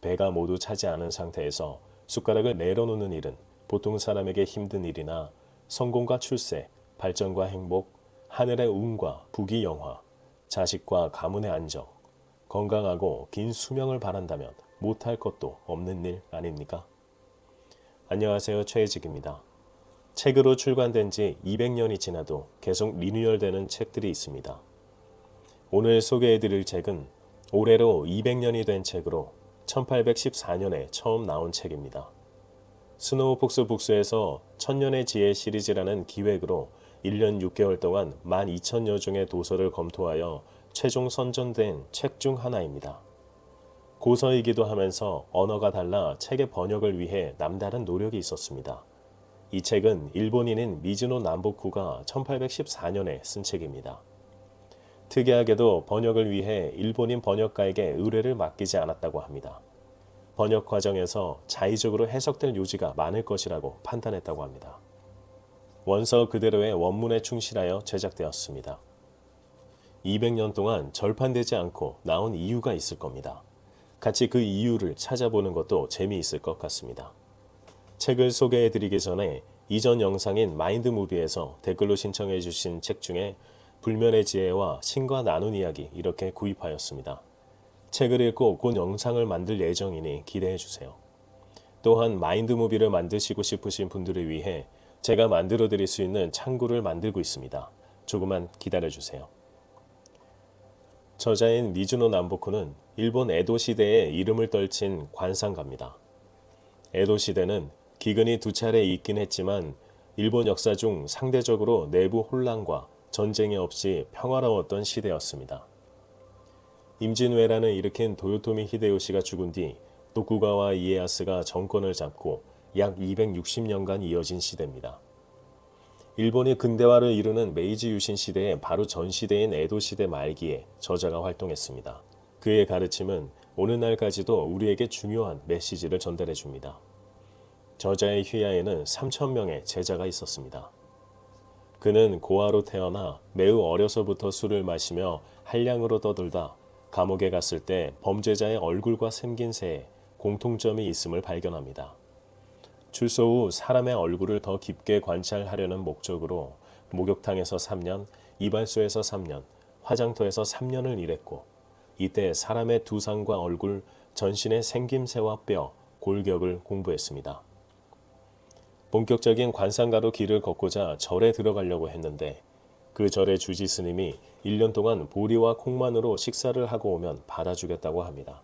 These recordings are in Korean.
배가 모두 차지 않은 상태에서 숟가락을 내려놓는 일은 보통 사람에게 힘든 일이나 성공과 출세, 발전과 행복, 하늘의 운과 부귀 영화, 자식과 가문의 안정, 건강하고 긴 수명을 바란다면 못할 것도 없는 일 아닙니까? 안녕하세요. 최혜직입니다. 책으로 출간된 지 200년이 지나도 계속 리뉴얼되는 책들이 있습니다. 오늘 소개해드릴 책은 올해로 200년이 된 책으로 1814년에 처음 나온 책입니다. 스노우폭스 북스에서 천년의 지혜 시리즈라는 기획으로 1년 6개월 동안 12,000여 종의 도서를 검토하여 최종 선정된 책 중 하나입니다. 고서이기도 하면서 언어가 달라 책의 번역을 위해 남다른 노력이 있었습니다. 이 책은 일본인인 미즈노 남보쿠가 1814년에 쓴 책입니다. 특이하게도 번역을 위해 일본인 번역가에게 의뢰를 맡기지 않았다고 합니다. 번역 과정에서 자의적으로 해석될 요지가 많을 것이라고 판단했다고 합니다. 원서 그대로의 원문에 충실하여 제작되었습니다. 200년 동안 절판되지 않고 나온 이유가 있을 겁니다. 같이 그 이유를 찾아보는 것도 재미있을 것 같습니다. 책을 소개해드리기 전에 이전 영상인 마인드무비에서 댓글로 신청해 주신 책 중에 불면의 지혜와 신과 나눈 이야기 이렇게 구입하였습니다. 책을 읽고 곧 영상을 만들 예정이니 기대해 주세요. 또한 마인드무비를 만드시고 싶으신 분들을 위해 제가 만들어 드릴 수 있는 창구를 만들고 있습니다. 조금만 기다려 주세요. 저자인 미즈노 남보쿠는 일본 에도 시대에 이름을 떨친 관상가입니다. 에도 시대는 기근이 두 차례 있긴 했지만 일본 역사 중 상대적으로 내부 혼란과 전쟁이 없이 평화로웠던 시대였습니다. 임진왜란을 일으킨 도요토미 히데요시가 죽은 뒤 도쿠가와 이에야스가 정권을 잡고 약 260년간 이어진 시대입니다. 일본이 근대화를 이루는 메이지 유신 시대의 바로 전 시대인 에도 시대 말기에 저자가 활동했습니다. 그의 가르침은 오늘날까지도 우리에게 중요한 메시지를 전달해 줍니다. 저자의 휘하에는 3,000명의 제자가 있었습니다. 그는 고아로 태어나 매우 어려서부터 술을 마시며 한량으로 떠들다 감옥에 갔을 때 범죄자의 얼굴과 생긴새에 공통점이 있음을 발견합니다. 출소 후 사람의 얼굴을 더 깊게 관찰하려는 목적으로 목욕탕에서 3년, 이발소에서 3년, 화장터에서 3년을 일했고 이때 사람의 두상과 얼굴, 전신의 생김새와 뼈, 골격을 공부했습니다. 본격적인 관상가로 길을 걷고자 절에 들어가려고 했는데 그 절의 주지 스님이 1년 동안 보리와 콩만으로 식사를 하고 오면 받아주겠다고 합니다.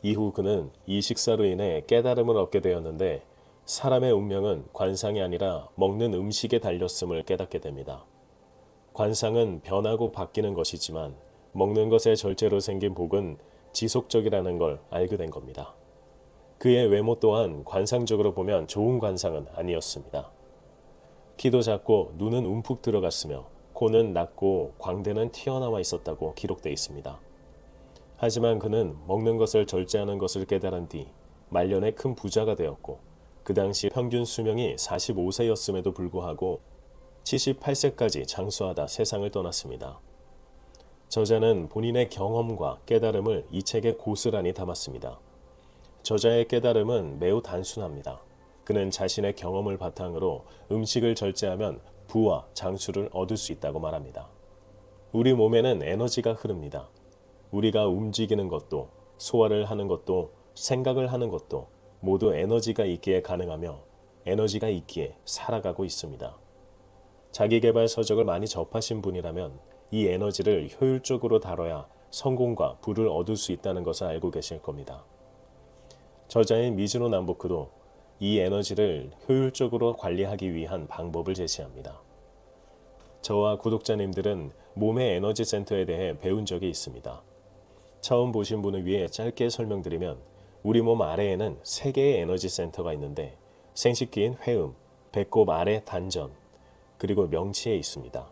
이후 그는 이 식사로 인해 깨달음을 얻게 되었는데 사람의 운명은 관상이 아니라 먹는 음식에 달렸음을 깨닫게 됩니다. 관상은 변하고 바뀌는 것이지만 먹는 것의 절제로 생긴 복은 지속적이라는 걸 알게 된 겁니다. 그의 외모 또한 관상적으로 보면 좋은 관상은 아니었습니다. 키도 작고 눈은 움푹 들어갔으며 코는 낮고 광대는 튀어나와 있었다고 기록되어 있습니다. 하지만 그는 먹는 것을 절제하는 것을 깨달은 뒤 말년에 큰 부자가 되었고 그 당시 평균 수명이 45세였음에도 불구하고 78세까지 장수하다 세상을 떠났습니다. 저자는 본인의 경험과 깨달음을 이 책에 고스란히 담았습니다. 저자의 깨달음은 매우 단순합니다. 그는 자신의 경험을 바탕으로 음식을 절제하면 부와 장수를 얻을 수 있다고 말합니다. 우리 몸에는 에너지가 흐릅니다. 우리가 움직이는 것도, 소화를 하는 것도, 생각을 하는 것도 모두 에너지가 있기에 가능하며 에너지가 있기에 살아가고 있습니다. 자기계발 서적을 많이 접하신 분이라면 이 에너지를 효율적으로 다뤄야 성공과 부를 얻을 수 있다는 것을 알고 계실 겁니다. 저자인 미즈노 남보쿠도 이 에너지를 효율적으로 관리하기 위한 방법을 제시합니다. 저와 구독자님들은 몸의 에너지 센터에 대해 배운 적이 있습니다. 처음 보신 분을 위해 짧게 설명드리면 우리 몸 아래에는 3개의 에너지 센터가 있는데 생식기인 회음, 배꼽 아래 단전, 그리고 명치에 있습니다.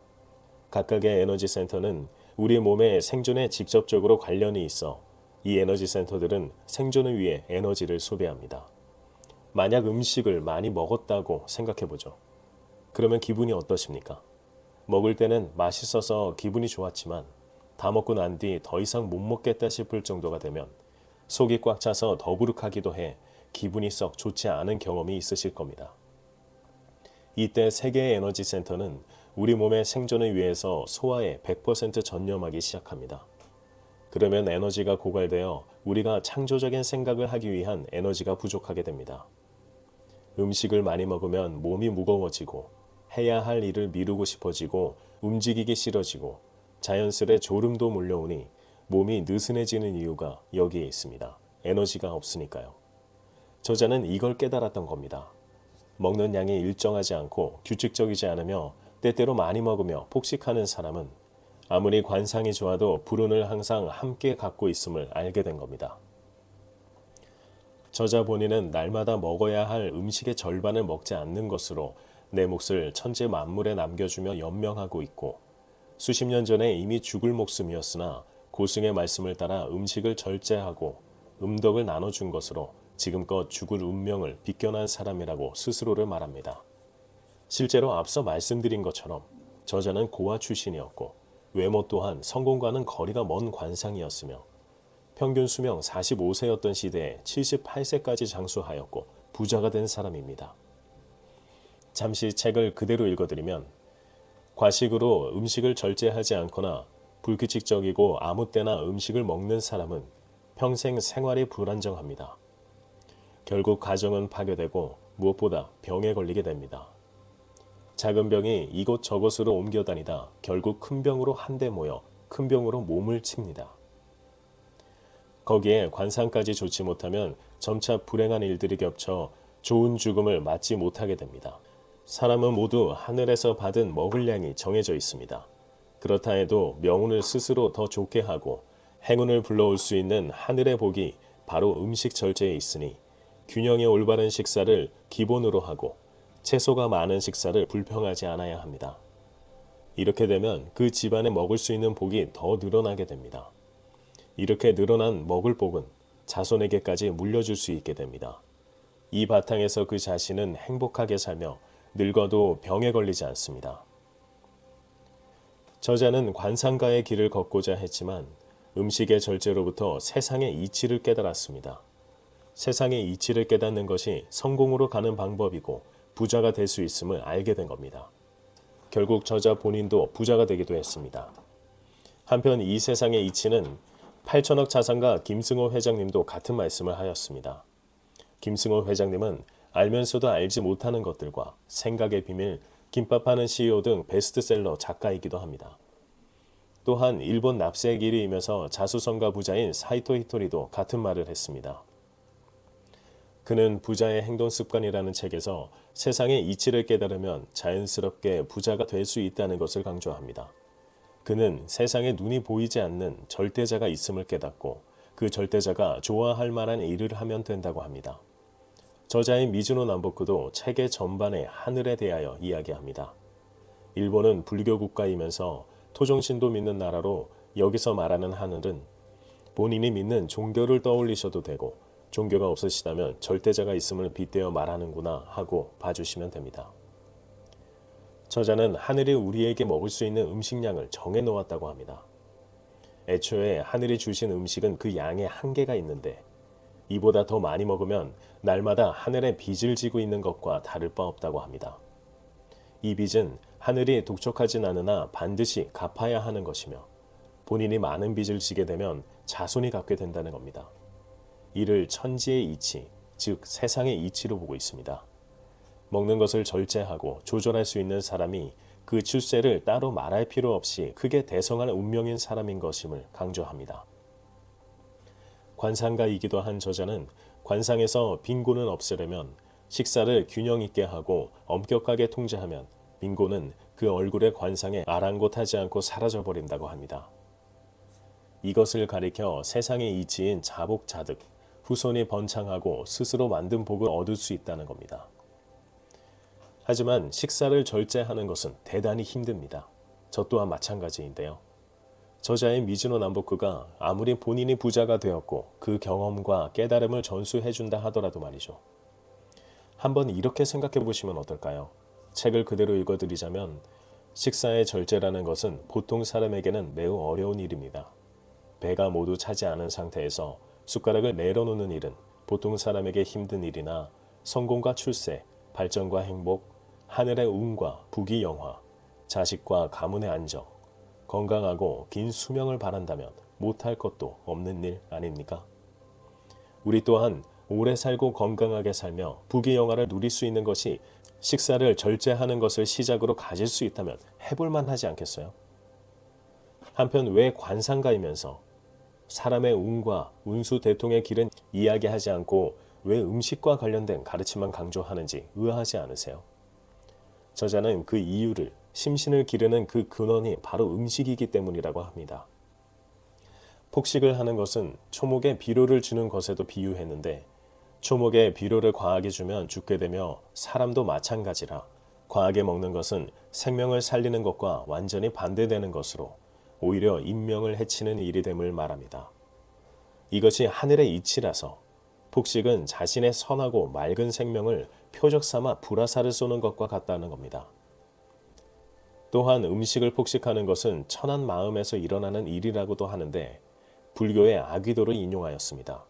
각각의 에너지 센터는 우리 몸의 생존에 직접적으로 관련이 있어 이 에너지 센터들은 생존을 위해 에너지를 소비합니다. 만약 음식을 많이 먹었다고 생각해보죠. 그러면 기분이 어떠십니까? 먹을 때는 맛있어서 기분이 좋았지만 다 먹고 난 뒤 더 이상 못 먹겠다 싶을 정도가 되면 속이 꽉 차서 더부룩하기도 해 기분이 썩 좋지 않은 경험이 있으실 겁니다. 이때 세계의 에너지 센터는 우리 몸의 생존을 위해서 소화에 100% 전념하기 시작합니다. 그러면 에너지가 고갈되어 우리가 창조적인 생각을 하기 위한 에너지가 부족하게 됩니다. 음식을 많이 먹으면 몸이 무거워지고 해야 할 일을 미루고 싶어지고 움직이기 싫어지고 자연스레 졸음도 몰려오니 몸이 느슨해지는 이유가 여기에 있습니다. 에너지가 없으니까요. 저자는 이걸 깨달았던 겁니다. 먹는 양이 일정하지 않고 규칙적이지 않으며 때때로 많이 먹으며 폭식하는 사람은 아무리 관상이 좋아도 불운을 항상 함께 갖고 있음을 알게 된 겁니다. 저자 본인은 날마다 먹어야 할 음식의 절반을 먹지 않는 것으로 내 몫을 천재 만물에 남겨주며 연명하고 있고 수십 년 전에 이미 죽을 목숨이었으나 고승의 말씀을 따라 음식을 절제하고 음덕을 나눠준 것으로 지금껏 죽을 운명을 비껴난 사람이라고 스스로를 말합니다. 실제로 앞서 말씀드린 것처럼 저자는 고아 출신이었고 외모 또한 성공과는 거리가 먼 관상이었으며 평균 수명 45세였던 시대에 78세까지 장수하였고 부자가 된 사람입니다. 잠시 책을 그대로 읽어드리면 과식으로 음식을 절제하지 않거나 불규칙적이고 아무 때나 음식을 먹는 사람은 평생 생활이 불안정합니다. 결국 가정은 파괴되고 무엇보다 병에 걸리게 됩니다. 작은 병이 이곳저곳으로 옮겨 다니다 결국 큰 병으로 한데 모여 큰 병으로 몸을 칩니다. 거기에 관상까지 좋지 못하면 점차 불행한 일들이 겹쳐 좋은 죽음을 맞지 못하게 됩니다. 사람은 모두 하늘에서 받은 먹을 양이 정해져 있습니다. 그렇다 해도 명운을 스스로 더 좋게 하고 행운을 불러올 수 있는 하늘의 복이 바로 음식 절제에 있으니 균형의 올바른 식사를 기본으로 하고 채소가 많은 식사를 불평하지 않아야 합니다. 이렇게 되면 그 집안에 먹을 수 있는 복이 더 늘어나게 됩니다. 이렇게 늘어난 먹을 복은 자손에게까지 물려줄 수 있게 됩니다. 이 바탕에서 그 자신은 행복하게 살며 늙어도 병에 걸리지 않습니다. 저자는 관상가의 길을 걷고자 했지만 음식의 절제로부터 세상의 이치를 깨달았습니다. 세상의 이치를 깨닫는 것이 성공으로 가는 방법이고 부자가 될 수 있음을 알게 된 겁니다. 결국 저자 본인도 부자가 되기도 했습니다. 한편 이 세상의 이치는 8천억 자산가 김승호 회장님도 같은 말씀을 하였습니다. 김승호 회장님은 알면서도 알지 못하는 것들과 생각의 비밀, 김밥하는 CEO 등 베스트셀러 작가이기도 합니다. 또한 일본 납세의 길이이면서 자수성가 부자인 사이토 히토리도 같은 말을 했습니다. 그는 부자의 행동 습관이라는 책에서 세상의 이치를 깨달으면 자연스럽게 부자가 될 수 있다는 것을 강조합니다. 그는 세상에 눈이 보이지 않는 절대자가 있음을 깨닫고 그 절대자가 좋아할 만한 일을 하면 된다고 합니다. 저자인 미즈노 남보쿠도 책의 전반에 하늘에 대하여 이야기합니다. 일본은 불교 국가이면서 토종신도 믿는 나라로 여기서 말하는 하늘은 본인이 믿는 종교를 떠올리셔도 되고 종교가 없으시다면 절대자가 있음을 빗대어 말하는구나 하고 봐주시면 됩니다. 저자는 하늘이 우리에게 먹을 수 있는 음식량을 정해놓았다고 합니다. 애초에 하늘이 주신 음식은 그 양의 한계가 있는데 이보다 더 많이 먹으면 날마다 하늘에 빚을 지고 있는 것과 다를 바 없다고 합니다. 이 빚은 하늘이 독촉하진 않으나 반드시 갚아야 하는 것이며 본인이 많은 빚을 지게 되면 자손이 갚게 된다는 겁니다. 이를 천지의 이치, 즉 세상의 이치로 보고 있습니다. 먹는 것을 절제하고 조절할 수 있는 사람이 그 출세를 따로 말할 필요 없이 크게 대성할 운명인 사람인 것임을 강조합니다. 관상가이기도 한 저자는 관상에서 빈곤을 없애려면 식사를 균형 있게 하고 엄격하게 통제하면 빈곤은 그 얼굴의 관상에 아랑곳하지 않고 사라져버린다고 합니다. 이것을 가리켜 세상의 이치인 자복자득, 후손이 번창하고 스스로 만든 복을 얻을 수 있다는 겁니다. 하지만 식사를 절제하는 것은 대단히 힘듭니다. 저 또한 마찬가지인데요. 저자인 미즈노 남보쿠가 아무리 본인이 부자가 되었고 그 경험과 깨달음을 전수해준다 하더라도 말이죠. 한번 이렇게 생각해 보시면 어떨까요? 책을 그대로 읽어드리자면 식사의 절제라는 것은 보통 사람에게는 매우 어려운 일입니다. 배가 모두 차지 않은 상태에서 숟가락을 내려놓는 일은 보통 사람에게 힘든 일이나 성공과 출세, 발전과 행복, 하늘의 운과 부귀영화, 자식과 가문의 안정, 건강하고 긴 수명을 바란다면 못할 것도 없는 일 아닙니까? 우리 또한 오래 살고 건강하게 살며 부귀영화를 누릴 수 있는 것이 식사를 절제하는 것을 시작으로 가질 수 있다면 해볼만 하지 않겠어요? 한편 왜 관상가이면서 사람의 운과 운수 대통의 길은 이야기하지 않고 왜 음식과 관련된 가르침만 강조하는지 의아하지 않으세요? 저자는 그 이유를 심신을 기르는 그 근원이 바로 음식이기 때문이라고 합니다. 폭식을 하는 것은 초목에 비료를 주는 것에도 비유했는데 초목에 비료를 과하게 주면 죽게 되며 사람도 마찬가지라 과하게 먹는 것은 생명을 살리는 것과 완전히 반대되는 것으로 오히려 인명을 해치는 일이 됨을 말합니다. 이것이 하늘의 이치라서 폭식은 자신의 선하고 맑은 생명을 표적 삼아 불화살을 쏘는 것과 같다는 겁니다. 또한 음식을 폭식하는 것은 천한 마음에서 일어나는 일이라고도 하는데 불교의 아귀도를 인용하였습니다.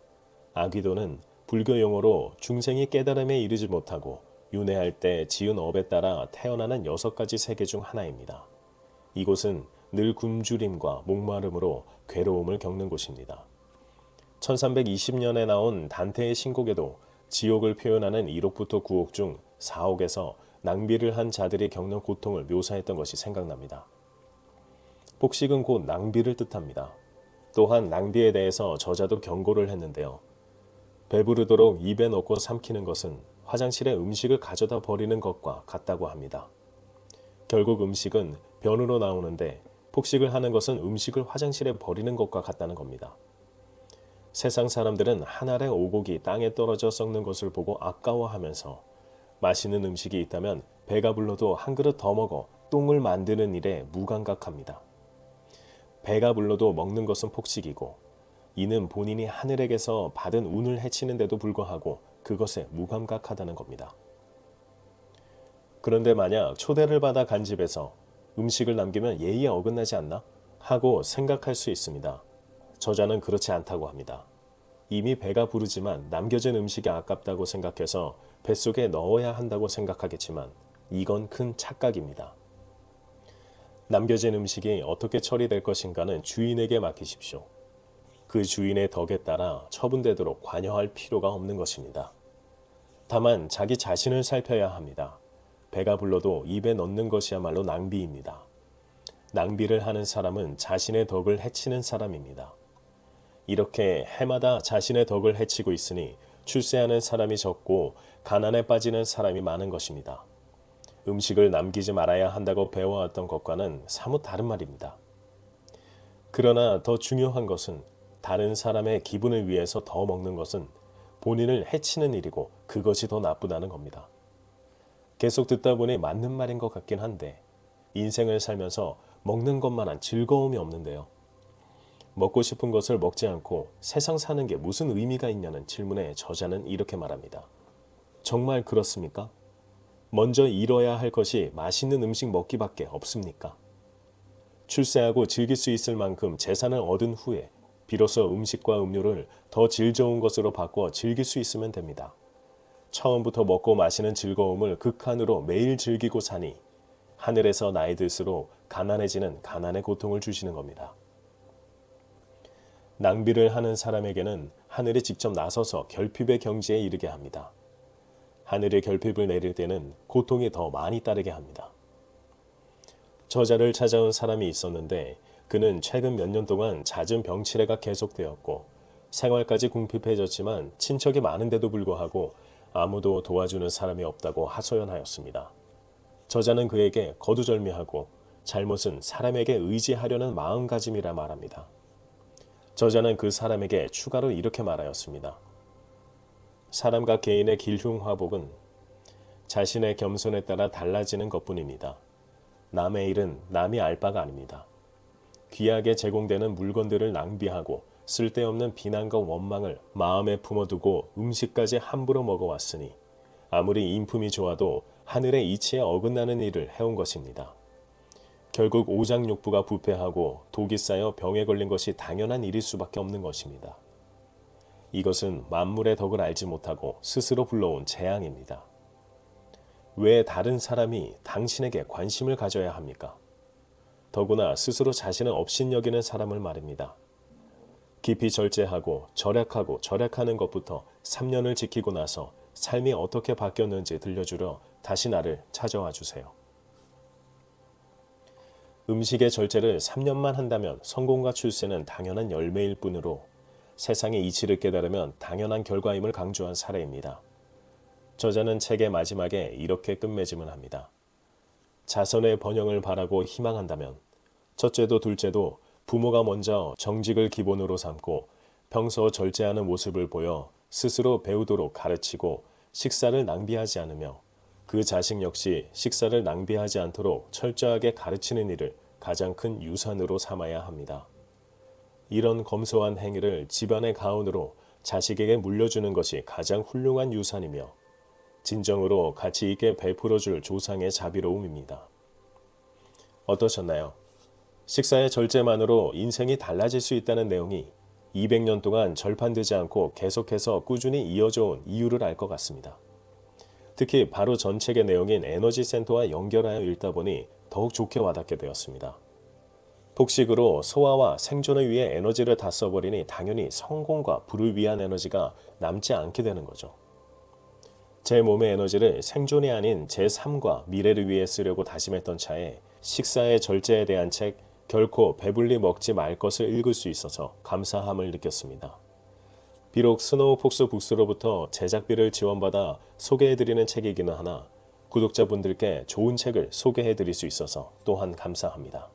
아귀도는 불교 용어로 중생이 깨달음에 이르지 못하고 윤회할 때 지은 업에 따라 태어나는 6가지 세계 중 하나입니다. 이곳은 늘 굶주림과 목마름으로 괴로움을 겪는 곳입니다. 1320년에 나온 단테의 신곡에도 지옥을 표현하는 1억부터 9억 중 4억에서 낭비를 한 자들이 겪는 고통을 묘사했던 것이 생각납니다. 폭식은 곧 낭비를 뜻합니다. 또한 낭비에 대해서 저자도 경고를 했는데요. 배부르도록 입에 넣고 삼키는 것은 화장실에 음식을 가져다 버리는 것과 같다고 합니다. 결국 음식은 변으로 나오는데 폭식을 하는 것은 음식을 화장실에 버리는 것과 같다는 겁니다. 세상 사람들은 한 알의 오곡이 땅에 떨어져 썩는 것을 보고 아까워하면서 맛있는 음식이 있다면 배가 불러도 한 그릇 더 먹어 똥을 만드는 일에 무감각합니다. 배가 불러도 먹는 것은 폭식이고 이는 본인이 하늘에게서 받은 운을 해치는데도 불구하고 그것에 무감각하다는 겁니다. 그런데 만약 초대를 받아 간 집에서 음식을 남기면 예의에 어긋나지 않나? 하고 생각할 수 있습니다. 저자는 그렇지 않다고 합니다. 이미 배가 부르지만 남겨진 음식이 아깝다고 생각해서 뱃속에 넣어야 한다고 생각하겠지만 이건 큰 착각입니다. 남겨진 음식이 어떻게 처리될 것인가는 주인에게 맡기십시오. 그 주인의 덕에 따라 처분되도록 관여할 필요가 없는 것입니다. 다만 자기 자신을 살펴야 합니다. 배가 불러도 입에 넣는 것이야말로 낭비입니다. 낭비를 하는 사람은 자신의 덕을 해치는 사람입니다. 이렇게 해마다 자신의 덕을 해치고 있으니 출세하는 사람이 적고 가난에 빠지는 사람이 많은 것입니다. 음식을 남기지 말아야 한다고 배워왔던 것과는 사뭇 다른 말입니다. 그러나 더 중요한 것은 다른 사람의 기분을 위해서 더 먹는 것은 본인을 해치는 일이고 그것이 더 나쁘다는 겁니다. 계속 듣다 보니 맞는 말인 것 같긴 한데 인생을 살면서 먹는 것만한 즐거움이 없는데요. 먹고 싶은 것을 먹지 않고 세상 사는 게 무슨 의미가 있냐는 질문에 저자는 이렇게 말합니다. 정말 그렇습니까? 먼저 잃어야 할 것이 맛있는 음식 먹기밖에 없습니까? 출세하고 즐길 수 있을 만큼 재산을 얻은 후에 비로소 음식과 음료를 더 질 좋은 것으로 바꿔 즐길 수 있으면 됩니다. 처음부터 먹고 마시는 즐거움을 극한으로 매일 즐기고 사니 하늘에서 나이 들수록 가난해지는 가난의 고통을 주시는 겁니다. 낭비를 하는 사람에게는 하늘이 직접 나서서 결핍의 경지에 이르게 합니다. 하늘의 결핍을 내릴 때는 고통이 더 많이 따르게 합니다. 저자를 찾아온 사람이 있었는데 그는 최근 몇 년 동안 잦은 병치레가 계속되었고 생활까지 궁핍해졌지만 친척이 많은데도 불구하고 아무도 도와주는 사람이 없다고 하소연하였습니다. 저자는 그에게 거두절미하고 잘못은 사람에게 의지하려는 마음가짐이라 말합니다. 저자는 그 사람에게 추가로 이렇게 말하였습니다. 사람과 개인의 길흉화복은 자신의 겸손에 따라 달라지는 것뿐입니다. 남의 일은 남이 알 바가 아닙니다. 귀하게 제공되는 물건들을 낭비하고 쓸데없는 비난과 원망을 마음에 품어두고 음식까지 함부로 먹어왔으니 아무리 인품이 좋아도 하늘의 이치에 어긋나는 일을 해온 것입니다. 결국 오장육부가 부패하고 독이 쌓여 병에 걸린 것이 당연한 일일 수밖에 없는 것입니다. 이것은 만물의 덕을 알지 못하고 스스로 불러온 재앙입니다. 왜 다른 사람이 당신에게 관심을 가져야 합니까? 더구나 스스로 자신을 업신여기는 사람을 말입니다. 깊이 절제하고 절약하는 것부터 3년을 지키고 나서 삶이 어떻게 바뀌었는지 들려주려 다시 나를 찾아와 주세요. 음식의 절제를 3년만 한다면 성공과 출세는 당연한 열매일 뿐으로 세상의 이치를 깨달으면 당연한 결과임을 강조한 사례입니다. 저자는 책의 마지막에 이렇게 끝맺음을 합니다. 자선의 번영을 바라고 희망한다면 첫째도 둘째도 부모가 먼저 정직을 기본으로 삼고 평소 절제하는 모습을 보여 스스로 배우도록 가르치고 식사를 낭비하지 않으며 그 자식 역시 식사를 낭비하지 않도록 철저하게 가르치는 일을 가장 큰 유산으로 삼아야 합니다. 이런 검소한 행위를 집안의 가훈으로 자식에게 물려주는 것이 가장 훌륭한 유산이며 진정으로 가치 있게 베풀어줄 조상의 자비로움입니다. 어떠셨나요? 식사의 절제만으로 인생이 달라질 수 있다는 내용이 200년 동안 절판되지 않고 계속해서 꾸준히 이어져 온 이유를 알 것 같습니다. 특히 바로 전 책의 내용인 에너지 센터와 연결하여 읽다 보니 더욱 좋게 와닿게 되었습니다. 폭식으로 소화와 생존을 위해 에너지를 다 써버리니 당연히 성공과 부를 위한 에너지가 남지 않게 되는 거죠. 제 몸의 에너지를 생존이 아닌 제 삶과 미래를 위해 쓰려고 다짐했던 차에 식사의 절제에 대한 책 결코 배불리 먹지 말 것을 읽을 수 있어서 감사함을 느꼈습니다. 비록 스노우 폭스 북스로부터 제작비를 지원받아 소개해드리는 책이기는 하나 구독자분들께 좋은 책을 소개해드릴 수 있어서 또한 감사합니다.